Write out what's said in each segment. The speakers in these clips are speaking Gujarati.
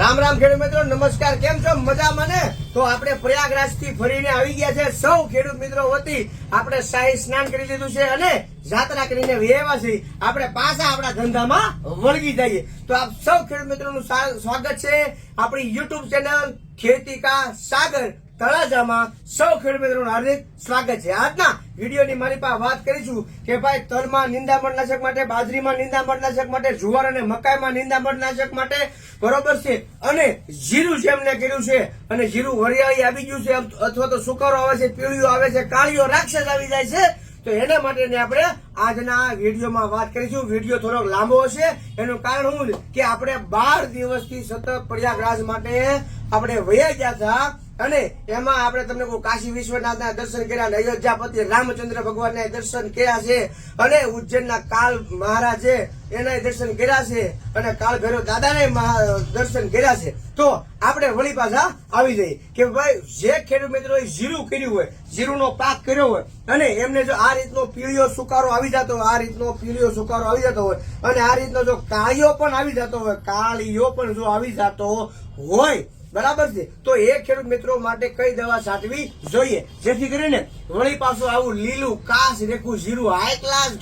રામ રામ ખેડૂત મિત્રો, નમસ્કાર. કેમ છો? મજામાં ને? તો આપણે પ્રયાગરાજ થી ફરીને આવી ગયા છે. સૌ ખેડૂત મિત્રો વતી આપણે શાહી સ્નાન કરી લીધું છે અને જાત્રા કરીને વેવા છીએ. આપણે પાછા આપણા ધંધામાં વળગી જઈએ. તો આપ સૌ ખેડૂત મિત્રોનું સ્વાગત છે આપણી યુટ્યુબ ચેનલ ખેતી કા સાગર તળાજામાં. સૌ ખેડૂત મિત્રોનું હાર્દિક સ્વાગત છે. આજના વિડીયોની મારી પાસે વાત કરીશું કે ભાઈ તલમાં નિંદામણ નાશક માટે, બાજરીમાં નિંદામણ નાશક માટે, જુવાર અને મકાઈમાં નિંદામણ નાશક માટે, બરોબર છે. અને જીરું જેમને કર્યું છે અને જીરું વરિયાળી આવી ગયું છે અથવા તો સુકારો આવે છે, પીળીઓ આવે છે, કાળીઓ રાક્ષસ આવી જાય છે, તો એના માટેની આપણે આજના વિડીયોમાં વાત કરીશું. વિડીયો થોડોક લાંબો હશે. એનું કારણ શું કે આપણે 12 દિવસથી સતત પ્રયાગરાજ માટે આપણે વયા ગયા હતા અને એમાં આપણે તમને કાશી વિશ્વનાથના દર્શન કર્યા, અયોધ્યાપતિ રામચંદ્ર ભગવાનના દર્શન કર્યા છે અને ઉજ્જૈનના કાલ મહારાજ છે એના દર્શન કર્યા છે અને કાળ ભૈરવ દાદાને દર્શન કર્યા છે. તો આપણે વળી પાછા આવી જઈએ કે ભાઈ જે ખેડૂત મિત્રોએ જીરું કર્યું હોય, જીરુંનો પાક કર્યો હોય અને એમને જો આ રીતનો પીળીઓ સુકારો આવી જતો હોય, આ રીતનો પીળીઓ સુકારો આવી જતો હોય અને આ રીતનો જો કાળીઓ પણ આવી જતો હોય, કાળીઓ પણ જો આવી જતો હોય, બરાબર છે, તો એ ખેડૂત મિત્રો માટે કઈ દવા છાંટવી જોઈએ જેથી કરીને વળી પાછું આવું લીલું કાસ રેખું જીરું હાઈ ક્લાસ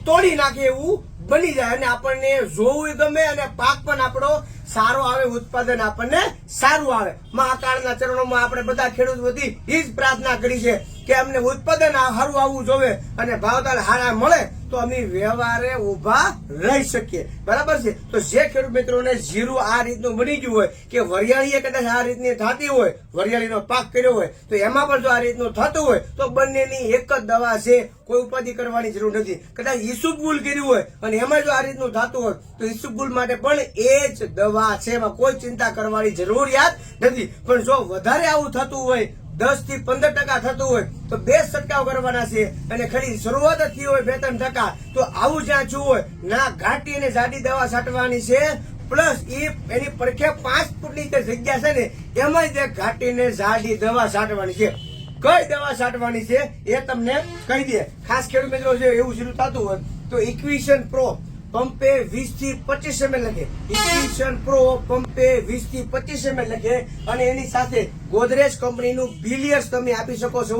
તોડી નાખે એવું બની જાય અને આપણને જોવું ગમે અને પાક પણ આપણો સારો આવે, ઉત્પાદન આપણને સારું આવે. મહાકાળના ચરણોમાં આપણે બધા ખેડૂત વતી એ જ પ્રાર્થના કરી છે કે અમને ઉત્પાદન સારું આવવું જોઈએ અને ભાવતાલ સારા મળે તો અમે વ્યવહારે ઉભા રહી શકીએ, બરાબર છે. તો જે ખેડૂત મિત્રોને જીરું આ રીતનું બની ગયું હોય કે વરિયાળી કદાચ આ રીતની થતી હોય, વરિયાળીનો પાક કર્યો હોય તો એમાં પણ જો આ રીતનું થતું હોય તો બંનેની એક જ દવા છે, કોઈ ઉપાધિ કરવાની જરૂર નથી. કદાચ ઈસુબગુલ કર્યું હોય અને એમાં જો આ રીતનું થતું હોય તો ઈસુબગુલ માટે પણ એ જ દવા છે, એમાં કોઈ ચિંતા કરવાની જરૂરિયાત નથી. પણ જો વધારે આવું થતું હોય, 10 થી 15% થતું હોય તો 2 છંટકાવ કરવાના છે અને ખાલી શરૂઆત જ થઈ હોય 2-3%, તો આવું જ્યાં થયું હોય ના ઘાટી અને જાડી દવા છાંટવાની છે. પ્લસ એની પડખે 5 ફૂટની જે જગ્યા છે ને એમાં જ ઘાટી ને જાડી દવા છાંટવાની છે. કઈ દવા છાંટવાની છે એ તમને કહી દે. ખાસ ખેડૂત મિત્રો છે એવું શરૂ થતું હોય તો ઇક્વિશન પ્રો પંપે 20 થી 25 ml લખે, ઇક્વિશન પ્રો પંપે 20 થી 25 ml લખે અને એની સાથે ગોદરેજ કંપનીનું બિલિયર્સ તમે આપી શકો છો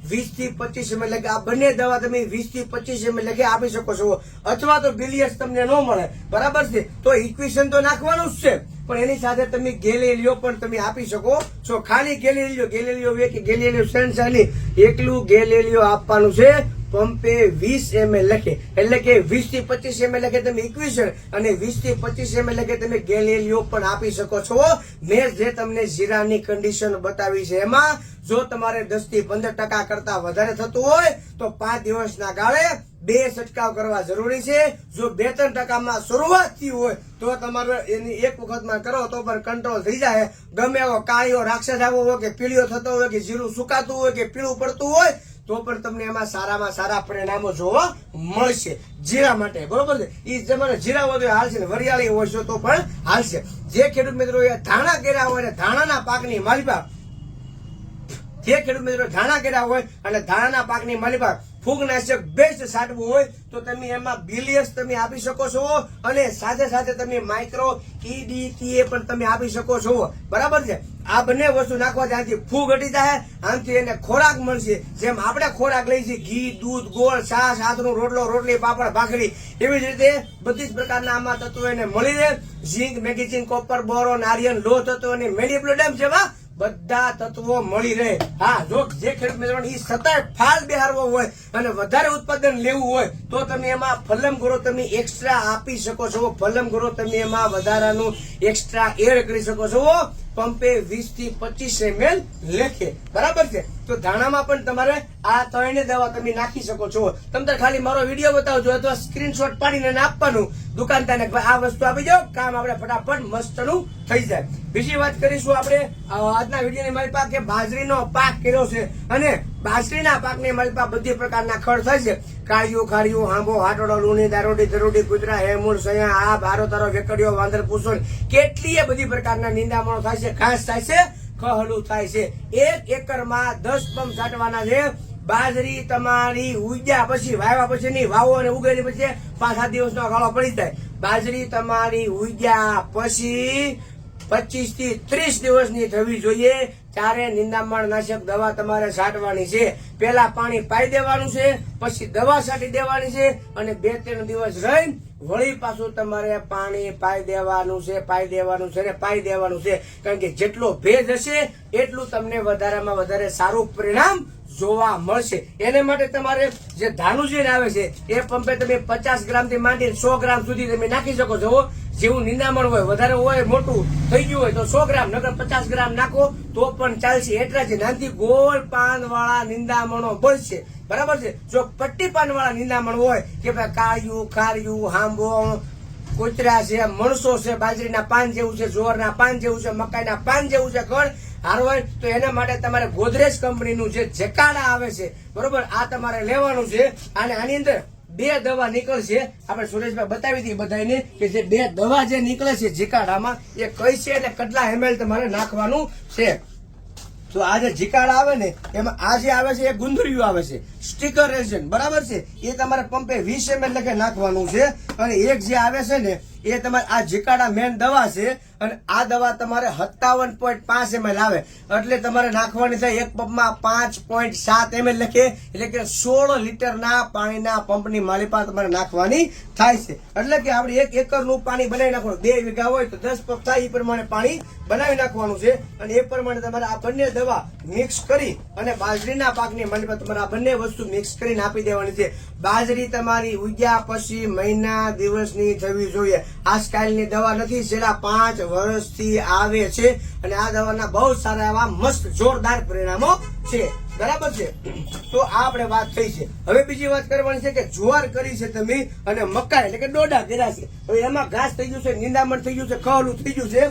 20 થી 25 ml લખે. આ બંને દવા તમે 20 થી 25 ml લખે આપી શકો છો. અથવા તો બિલિયર્સ તમને ન મળે, બરાબર છે, તો ઇક્વિશન તો નાખવાનું જ છે પણ એની સાથે તમે ગેલેલિયો પણ તમે આપી શકો છો. ખાલી ગેલેલિયો કે ગેલેલિયો સેન્સાની એકલું ગેલેલિયો આપવાનું છે. પંપે 20 ml લખે એટલે કે 20 થી 25 ml લખે તમે ઇક્વિશન અને 20 થી 25 ml લખે તમે ગેલેલિયો પણ આપી શકો છો. મેં જે તમને જીરાની કન્ડિશન બતાવી છે એમાં જો તમારે 10 થી 15% કરતા વધારે થતું હોય તો 5 દિવસના ગાળે 2 છંટકાવ કરવા જરૂરી છે. જો 2-3% શરૂઆત થઈ હોય તો તમારે એની એક વખતમાં કરો તો પણ કંટ્રોલ થઈ જાય. ગમે એવો કાળીઓ રાક્ષસ આવ્યો હોય કે પીળીઓ થતો હોય કે જીરું સુકાતું હોય કે પીળું પડતું હોય તો પણ તમને એમાં સારામાં સારા પરિણામો જોવા મળશે જીરા માટે, બરોબર છે. એ તમારે જીરા હોય તો હાલશે ને વરિયાળી હોય તો પણ હાલશે. જે ખેડૂત મિત્રો ધાણા કર્યા હોય ને ધાણાના પાકની માલિપા, જે ખેડૂત મિત્રો ધાણા કર્યા હોય અને ધાણાના પાકની માલિપા ફૂગનાશક બેસ્ટ છાંટવું હોય તો તમે એમાં બિલિયર્સ તમે આપી શકો છો અને સાથે સાથે તમે માઇક્રો EDTA પણ તમે આપી શકો છો, બરાબર છે. આ બંને વસ્તુ નાખવાથી આથી ફૂગ હટી જાય, આમથી એને ખોરાક મળશે. જેમ આપણે ખોરાક લઈએ છીએ ઘી, દૂધ, ગોળ, છાશ, હાથનું રોટલો, રોટલી, પાપડ, ભાખરી, એવી જ રીતે બધી જ પ્રકારના આમાં તત્વો એને મળી રહે. ઝીંક, મેગ્નેશિયમ, કોપર, બોરોન, આયર્ન, લોહ તત્વો અને મેલિબ્લોડમ જેવા બધા તત્વો મળી રહે. હા, જો જે ખેડૂત મિત્રોને ઈ સતત ફાલ બેહારવો હોય અને વધારે ઉત્પાદન લેવું હોય તો તમે એમાં ફલમ ગ્રો તમે એક્સ્ટ્રા આપી શકો છો. ફલમ ગ્રો તમે એમાં વધારાનું એક્સ્ટ્રા એડ કરી શકો છો. પંપે 20 થી 25 ml લેખે, બરાબર છે. તો ધાણામાં પણ તમારે આ 3 દવા તમે નાખી શકો છો. તમે ખાલી મારો વિડીયો બતાવજો અથવા સ્ક્રીનશોટ પાડીને આપવાનું દુકાનદારને, આ વસ્તુ આપી જાઓ, કામ આપણે ફટાફટ મસ્તનું થઈ જાય. બીજી વાત કરીશું આપણે આજના વિડીયોની મારી પાસે કે બાજરીનો પાક કર્યો છે અને બાજરીના પાકની મારી પાસે બધી પ્રકારના ખડ થાય છે. કાળિયું, ખારિયું, હાંભો, હાટોડો, લૂણી, દારોડી, દરોડી, કૂતરા, હેમૂળ, સયા, આ બારો તારો, વેકડીઓ, વાંદર, પૂસણ, કેટલીય બધી પ્રકારના નિંદામણો થાય છે, ઘાસ થાય છે, ખહલું થાય છે. 1 એકરમાં 10 પંપ છાંટવાના છે. બાજરી તમારી ઉગ્યા પછી વાવ્યા પછી નહીં, વાવો અને ઉગેલી પછી 5-7 દિવસનો ગાળો પડી જાય. બાજરી તમારી ઉગ્યા પછી 25 થી 30 દિવસની થવી જોઈએ ત્યારે નિંદામણ નાશક દવા તમારે છાંટવાની છે. પેલા પાણી પાઈ દેવાનું છે, પછી દવા છાંટી દેવાની છે અને 2-3 દિવસ રહી વળી પાછું તમારે પાણી પાઈ દેવાનું છે ને પાઈ દેવાનું છે. કારણ કે જેટલો ભેજ હશે એટલું તમને વધારેમાં વધારે સારું પરિણામ જોવા મળશે. એને માટે તમારે જે ધાનુજીન આવે છે એ પંપે તમે 50 ગ્રામથી માંડીને 100 ગ્રામ સુધી તમે નાખી શકો છો. જેવું નિંદામણ હોય, વધારે હોય, મોટું થઈ ગયું હોય તો 100 ગ્રામ, નકર 50 ગ્રામ નાખો તો પણ ચાલશે. એટલા જ નાનથી ગોળ પાન વાળા નિંદામણો બળશે. બરાબર છે. જો પટ્ટી પાન વાળા નિંદામણ હોય કે ભાઈ કાળિયું, ખારિયું, હાંબો, કૂતરા છે, મણસો છે, બાજરીના પાન જેવું છે, જોરના પાન જેવું છે, મકાઈના પાન જેવું છે ખડ હારવાય તો એના માટે તમારે ગોદરેજ કંપનીનું જે જેકાડા આવે છે, બરોબર, આ તમારે લેવાનું છે. અને આની અંદર 2 દવા નીકળશે. આપણે સુરેશભાઈ બતાવી હતી બધાને કે જે 2 દવા જે નીકળે છે જીકાડામાં એ કઈ છે અને કેટલા ml તમારે નાખવાનું છે. તો આ જે જીકાડા આવે ને એમાં આ જે આવે છે એ ગુંદરિયું આવે છે, સ્ટીકર રેઝન, બરાબર છે. એ તમારે પંપે 20 ml લખે નાખવાનું છે. અને એક જે આવે છે ને એ તમારે આ જીકાડા મેન દવા છે અને આ દવા તમારે 57.5 ml આવે એટલે તમારે નાખવાની થાય એક પંપમાં 5.7 ml લખે, એટલે કે 16 લીટરના પાણીના પંપની માલિપા તમારે નાખવાની થાય છે. એટલે કે આપણે 1 એકરનું પાણી બનાવી નાખવાનું. 2 વીઘા હોય તો 10 પંપ થાય એ પ્રમાણે પાણી બનાવી નાખવાનું છે. અને એ પ્રમાણે તમારે આ બંને દવા મિક્સ કરી અને બાજરીના પાકની માલિપા તમારે આ બંને વસ્તુ મિક્સ કરીને આપી દેવાની છે. બાજરી તમારી ઉગ્યા પછી મહિના દિવસની થવી જોઈએ. આ સ્ટાઇલની દવા નથી, છેલ્લા 5 વર્ષથી આવે છે અને આ દવાના બહુ સારા એવા મસ્ત જોરદાર પરિણામો છે. બરાબર છે. તો આ આપણે વાત થઈ છે. હવે બીજી વાત કરવાની છે કે જુવાર કરી છે તમે અને મકાઈ એટલે કે ડોડા કર્યા છે. હવે એમાં ઘાસ થઈ ગયું છે, નિંદામણ થઈ ગયું છે, ખવલું થઈ ગયું છે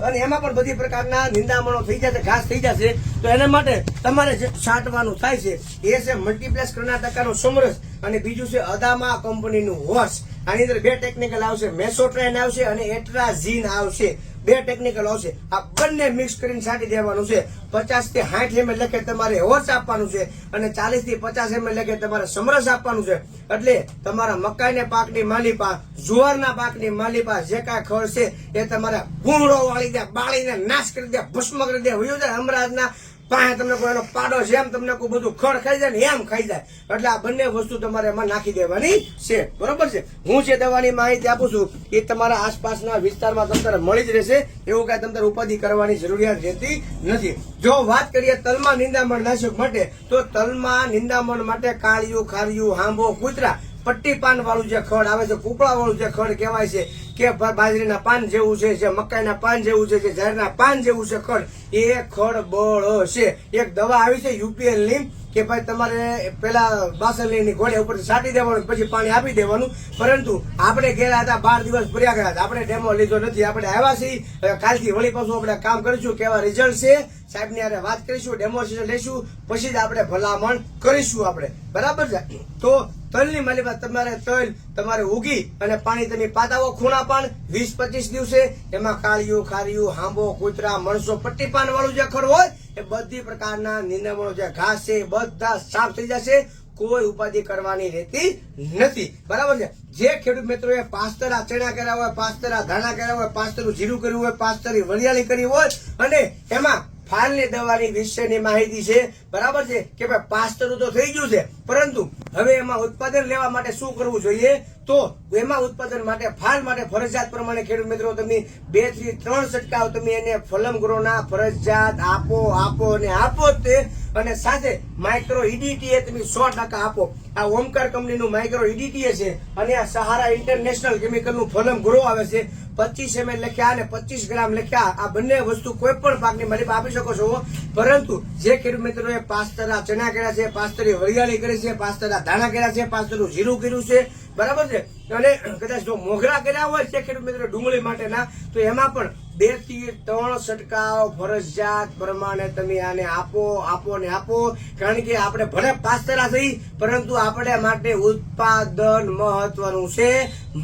અને એમાં પણ બધી પ્રકારના નિંદામણો થઈ જશે, ઘાસ થઈ જશે. તો એના માટે તમારે જે છાંટવાનું થાય છે એ છે મલ્ટીપ્લેસ કર્ણાટકાનો સમરસ અને બીજું છે અદામા કંપનીનું વોશ. આની અંદર 2 ટેકનિકલ આવશે, મેસોટ્રેન આવશે અને એટ્રાઝીન આવશે. 2 ટેકનિકલ આવશે. આ બંને મિક્સ કરીને છાંટી દેવાનું છે. 50 થી 60 ml લખે તમારે હોર્સ આપવાનું છે અને 40 થી 50 ml લખે તમારે સમરસ આપવાનું છે. એટલે તમારા મકાઈને પાકની માલિપા, જુવારના પાકની માલિપા જે કાંઈ ખડ છે એ તમારે ભૂંગળો વાળી દે, બાળીને નાશ કરી દે, ભસ્મ કરી દે. વયો જાય હમણાંના પાસે તમને કોઈ એનો પાડો છે એમ તમને કોઈ બધું ખડ ખાઈ જાય ને એમ ખાઈ જાય. એટલે આ બંને વસ્તુ તમારે એમાં નાખી દેવાની છે. બરોબર છે. હું જે દવાની માહિતી આપું છું એ તમારા આસપાસના વિસ્તારમાં તમને મળી જ રહેશે. એવું કઈ તમારે ઉપાધિ કરવાની જરૂરિયાત રહેતી નથી. જો વાત કરીએ તલમાં નિંદામણ નાશક માટે તો તલમાં નિંદામણ માટે કાળિયું, ખારિયું, હાંબો, કૂતરા, પટ્ટી પાન વાળું જે ખડ આવે છે, કૂપળા વાળું જે ખડ કહેવાય છે કે બાજરીના પાન જેવું છે, જે મકાઈના પાન જેવું છે, જે ઝાડના પાન જેવું છે ખડ, એ ખડ બળ છે. એક દવા આવી છે UPL ની કે ભાઈ તમારે પેલા બાસલીની ઘોડે ઉપર છાંટી દેવાનું પછી પાણી આપી દેવાનું. પરંતુ આપણે ગયા હતા 12 દિવસ ભર્યા ગયા હતા, આપણે ડેમો લીધો નથી. આપણે આવ્યા છીએ, કાલથી વળી પાછું આપણે કામ કરીશું, કેવા રિઝલ્ટ છે સાહેબની હારે વાત કરીશું, ડેમોન્સ્ટ્રેશન લઈશું, પછી જ આપણે ભલામણ કરીશું આપણે. બરાબર છે. તો તલની માલિપા તમારે ઉગી અને પાણી તમે પાતાવો ખૂણા પાન 20-25 દિવસે એમાં કાળિયું, ખારિયું, હાંબો, કૂતરા, મણસો, પટ્ટી પાન વાળું જે ખડ હોય એ બધી પ્રકારના નિંદામણો જે ઘાસ છે એ બધા સાફ થઈ જશે. કોઈ ઉપાધિ કરવાની રહેતી નથી. બરાબર છે. જે ખેડૂત મિત્રોએ પાસ્તરા ચણા કર્યા હોય, પાસ્તરા ધાણા કર્યા હોય, પાસ્તરું જીરું કર્યું હોય, પાસ્તરી વરિયાળી કરી હોય અને એમાં ફાલની દવાની વિશેની માહિતી છે. બરાબર છે કે ભાઈ પાસ્તરું તો થઈ ગયું છે, પરંતુ હવે એમાં ઉત્પાદન લેવા માટે શું કરવું જોઈએ? તો એમાં ઉત્પાદન માટે ફાલ માટે ફરજિયાત પ્રમાણે ખેડૂત મિત્રો તમે 2 થી 3 છંટકાવ તમે એને ફલમ ગ્રોના ફરજિયાત આપો તે. અને સાથે માઇક્રો EDTA તમે 100% આપો. આ ઓમકાર કંપનીનું માઇક્રો EDTA છે અને આ સહારા ઇન્ટરનેશનલ કેમિકલનું ફલમ ગ્રો આવે છે. 25 ml લખ્યા અને 25 ગ્રામ લખ્યા. આ બંને વસ્તુ કોઈ પણ પાકની માલિપા આપી શકો છો. પરંતુ જે ખેડૂત મિત્રોએ પાસ્તરા ચણા કર્યા છે, પાસ્તરી વરિયાળી કરી છે, પાસ્તરા ધાણા કર્યા છે, પાસ્તરું જીરું કર્યું છે, બરાબર છે, અને કદાચ જો મોગરા કર્યા હોય છે ખેડૂત મિત્રો ડુંગળી માટેના, તો એમાં પણ 2 થી 3 છંટકાવ ફરજિયાત પ્રમાણે તમે આને આપો. કારણ કે આપણે ભલે પાસ્તરા થઈ પરંતુ આપણે માટે ઉત્પાદન મહત્વનું છે.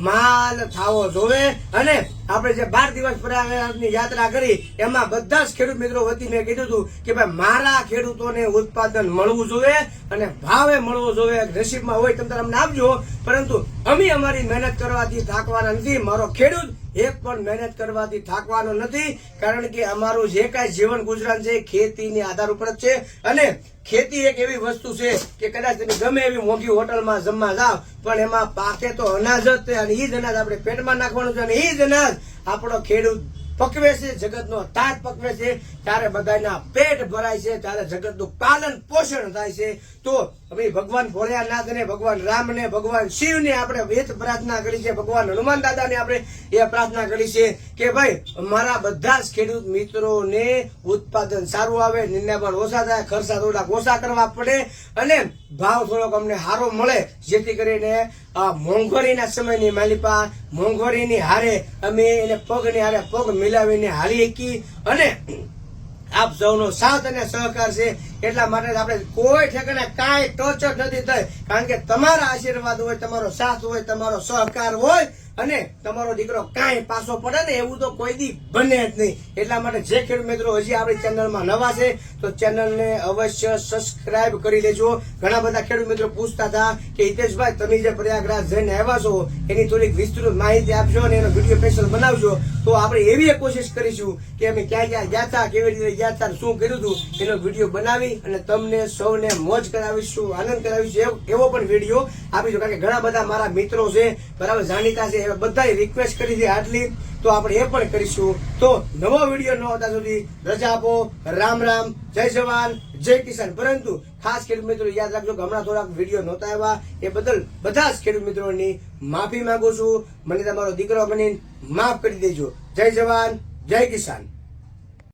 માલ થવો જોવે. અને આપણે જે 12 દિવસ પ્રયાગરાજની યાત્રા કરી એમાં બધા જ ખેડૂત મિત્રો વતી મેં કીધું હતું કે ભાઈ મારા ખેડૂતોને ઉત્પાદન મળવું જોઈએ અને ભાવે મળવો જોઈએ. નસીબમાં હોય તમે અમને આપજો, પરંતુ અમે અમારી મહેનત કરવાથી થાકવાના નથી. મારો ખેડૂત એક પણ મહેનત કરવાથી થાકવાનો નથી, કારણ કે અમારું જે કાંઈ જીવન ગુજરાન છે ખેતીની આધાર ઉપર જ છે. અને ખેતી એક એવી વસ્તુ છે કે કદાચ તમે ગમે એવી મોંઘી હોટલમાં જમવા જાવ પણ એમાં પાકે તો અનાજ જ છે, અને એ જ અનાજ આપણે પેટમાં નાખવાનું છે, અને એ જ અનાજ આપણો ખેડૂત પકવે છે, જગતનો તાત પકવે છે, ત્યારે બધાના પેટ ભરાય છે, ત્યારે જગતનું પાલન પોષણ થાય છે. તો હવે ભગવાન ભોળિયાનાથને, ભગવાન રામને, ભગવાન શિવને આપણે એ જ પ્રાર્થના કરી છે, ભગવાન હનુમાન દાદાને આપણે એ પ્રાર્થના કરી છે કે ભાઈ મારા બધા જ ખેડૂત મિત્રોને ઉત્પાદન સારું આવે, નિંદામણ ઓછા થાય, ખર્ચા થોડાક ઓછા કરવા પડે અને ભાવ થોડોક અમને સારો મળે, જેથી કરીને આ મોંઘવારીના સમયની માલિપા મોંઘવારીની હારે અમે એને પગની હારે પગ મિલાવીને હારી શકી. અને આપ સૌનો સાથ અને સહકાર છે, એટલા માટે આપણે કોઈ ઠેકાણે કાંઈ ટોચ જ નથી થઈ, કારણ કે તમારા આશીર્વાદ હોય, તમારો સાથ હોય, તમારો સહકાર હોય અને તમારો દીકરો કાંઈ પાછો પડે ને એવું તો કોઈ દી બને જ નહીં. એટલા માટે જે ખેડૂત મિત્રો હજી આપણી ચેનલમાં નવા છે તો ચેનલને અવશ્ય સબસ્ક્રાઇબ કરી લેજો. ઘણા બધા ખેડૂત મિત્રો પૂછતા હતા કે હિતેશભાઈ તમે જે પ્રયાગરાજ જઈને આવ્યા છો એની થોડીક વિસ્તૃત માહિતી આપજો અને એનો વિડીયો સ્પેશિયલ બનાવજો. તો આપણે એવી એક કોશિશ કરીશું કે અમે ક્યાં ક્યાં ગયા હતા, કેવી રીતે ગયા હતા, શું કર્યું હતું, એનો વિડીયો બનાવી અને તમને સૌને મોજ કરાવીશું, આનંદ કરાવીશું એવો પણ વિડીયો આપીશું. કારણ કે ઘણા બધા મારા મિત્રો છે, બરાબર જાણીતા છે, બધાએ રિક્વેસ્ટ કરી છે આટલી, તો આપણે એ પણ કરીશું. તો નવો વિડીયો ન હોતા સુધી રજા આપો. રામ રામ, જય જવાન, જય કિસાન. પરંતુ ખાસ ખેડૂત મિત્રો યાદ રાખજો કે હમણાં થોડાક વિડીયો નહોતા આવ્યા, એ બદલ બધા જ ખેડૂત મિત્રોની માફી માંગુ છું. મને તમારો દીકરો બનીને માફ કરી દેજો. જય જવાન, જય કિસાન.